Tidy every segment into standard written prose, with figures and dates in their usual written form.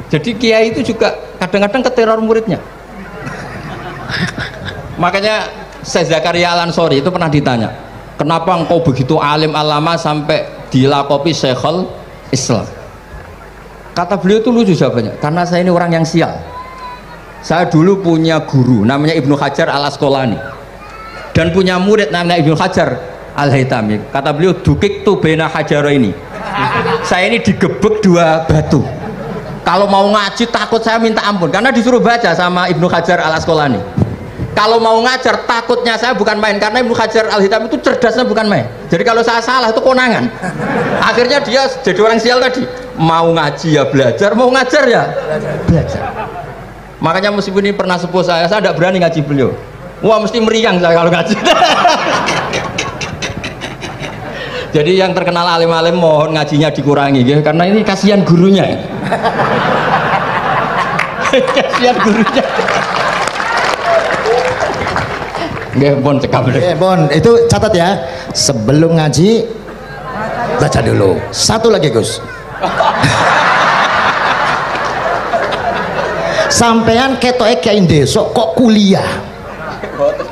Jadi kiai itu juga kadang-kadang keteror muridnya. Makanya Syekh Zakaria Al-Ansori itu pernah ditanya, kenapa engkau begitu alim alama sampai dilakopi Syekhul Islam? Kata beliau itu lucu jawabannya, karena saya ini orang yang sial. Saya dulu punya guru namanya Ibnu Hajar Al-Asqalani dan punya murid namanya Ibnu Hajar Al-Haytami. Kata beliau, dukik tu bena hajaro ini. Saya ini digebek dua batu. Kalau mau ngaji takut saya minta ampun karena disuruh baca sama Ibnu Hajar Al-Asqalani. Kalau mau ngajar takutnya saya bukan main karena Ibnu Hajar Al-Haytami itu cerdasnya bukan main. Jadi kalau saya salah itu konangan. Akhirnya dia jadi orang sial tadi. Mau ngaji ya belajar, mau ngajar ya belajar. Makanya meskipun ini pernah sepuh saya tidak berani ngaji beliau. Wah mesti meriang saya kalau ngaji. Jadi yang terkenal alim-alim mohon ngajinya dikurangi ya, karena ini kasihan gurunya. Kasihan gurunya. Nggih, pun cekap. Bon, itu catat ya. Sebelum ngaji baca dulu. Satu lagi, Gus. Sampean ketoke kayak desok kok kuliah.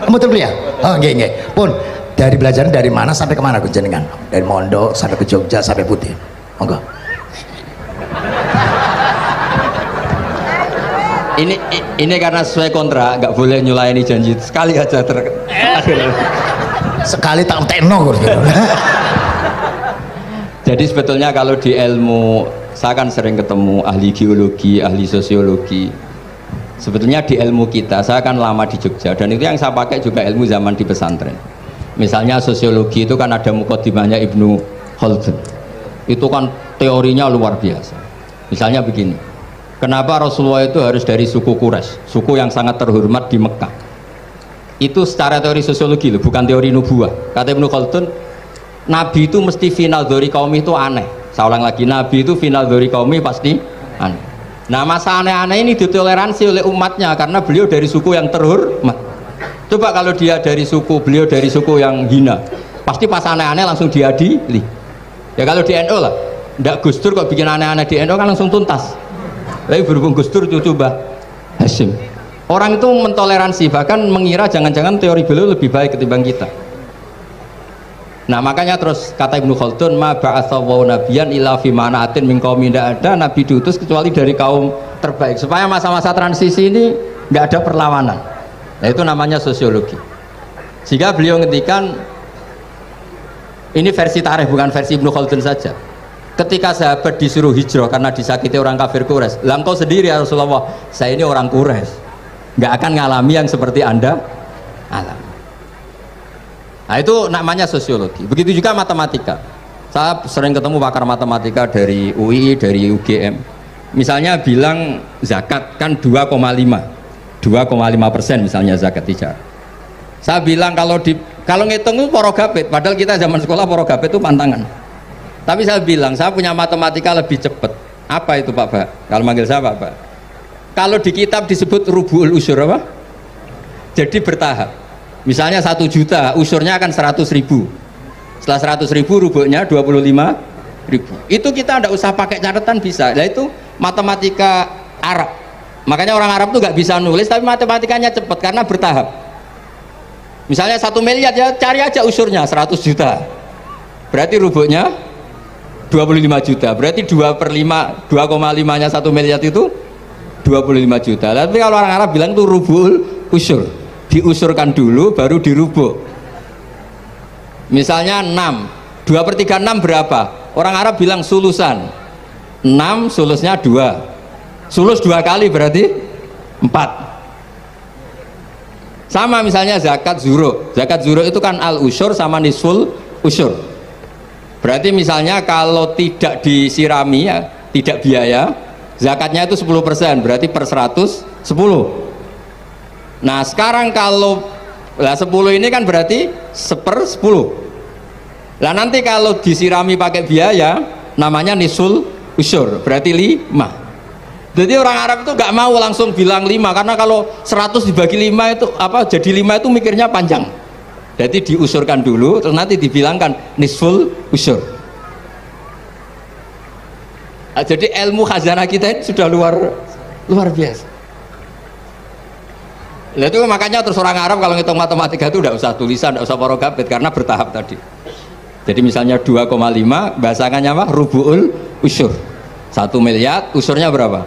Betul kuliah? Oh, nggih nggih. Pun dari belajar dari mana sampai kemana Gus jenengan? Dari Mondok sampai ke Jogja sampai Putih. Monggo. Ini karena sesuai kontrak nggak boleh nyulayani janji sekali aja sekali tak tekno Gus. Jadi sebetulnya kalau di ilmu saya kan sering ketemu ahli geologi, ahli sosiologi. Sebetulnya di ilmu kita saya kan lama di Jogja dan itu yang saya pakai juga ilmu zaman di pesantren. Misalnya sosiologi itu kan ada mukadimahnya Ibnu Khaldun. Itu kan teorinya luar biasa. Misalnya begini, kenapa Rasulullah itu harus dari suku Quraisy, suku yang sangat terhormat di Mekah? Itu secara teori sosiologi loh, bukan teori nubuah. Kata Ibnu Khaldun, Nabi itu mesti final dzori kaumi itu aneh. Saya ulang lagi, Nabi itu final dzori kaumi pasti aneh. Nah masa aneh-aneh ini ditoleransi oleh umatnya karena beliau dari suku yang terhormat. Coba kalau dia dari suku, beliau dari suku yang hina, pasti pas aneh-aneh langsung diadili. Ya kalau di NU lah, ndak Gus Dur kok bikin aneh-aneh di NU kan langsung tuntas. Tapi berhubung Gus Dur cucu Mbah Hasyim, orang itu mentoleransi, bahkan mengira jangan-jangan teori beliau lebih baik ketimbang kita. Nah makanya terus kata Ibnu Khaldun, ma ba'atsawu nabiyan illa fi manaatin min qaumin, tidak ada nabi diutus kecuali dari kaum terbaik supaya masa-masa transisi ini nggak ada perlawanan. Nah itu namanya sosiologi. Sehingga beliau ngendikan, ini versi tarikh bukan versi Ibnu Khaldun saja. Ketika sahabat disuruh hijrah karena disakiti orang kafir Quraisy, lah engkau sendiri ya Rasulullah, saya ini orang Quraisy, nggak akan ngalami yang seperti Anda alami. Nah itu namanya sosiologi. Begitu juga matematika. Saya sering ketemu pakar matematika dari UI, dari UGM. Misalnya bilang zakat kan 2,5% misalnya zakat tijar. Saya bilang kalau ngitung itu porogabit, padahal kita zaman sekolah porogabit itu pantangan. Tapi saya bilang saya punya matematika lebih cepat. Apa itu Pak Ba? Kalau manggil saya Pak Ba. Kalau di kitab disebut rubu'ul usyur apa? Jadi bertahap. Misalnya 1 juta, usurnya akan 100.000. Setelah 100.000 rubuhnya 25.000. Itu kita tidak usah pakai catatan bisa. Nah itu matematika Arab. Makanya orang Arab tuh nggak bisa nulis, tapi matematikanya cepat karena bertahap. Misalnya 1 miliar ya cari aja usurnya 100 juta. Berarti rubuhnya 25 juta. Berarti 2/5, 2,5-nya 1 miliar itu 25 juta. Tapi kalau orang Arab bilang itu rubul usur. Diusurkan dulu baru dirubuk. Misalnya 6, 2/3 6 berapa? Orang Arab bilang sulusan. 6 sulusnya 2, sulus 2 kali berarti 4. Sama misalnya zakat zuro. Zakat zuro itu kan al usyur sama nisful usyur. Berarti misalnya kalau tidak disirami ya, tidak biaya, zakatnya itu 10%, berarti per 100 10. Nah sekarang kalau 10 ini kan berarti 1/10. Lah nanti kalau disirami pakai biaya namanya nisul usyur, berarti 5. Jadi orang Arab itu nggak mau langsung bilang 5 karena kalau 100 dibagi 5 itu apa jadi 5 itu mikirnya panjang. Jadi diusurkan dulu terus nanti dibilangkan nisful usyur. Jadi ilmu khazanah kita ini sudah luar biasa. Nah, itu makanya terus orang Arab kalau ngitung matematika itu tidak usah tulisan, tidak usah porogabit karena bertahap tadi. Jadi misalnya 2,5 bahasannya apa? Rubu'ul usyur. 1 miliar, usurnya berapa?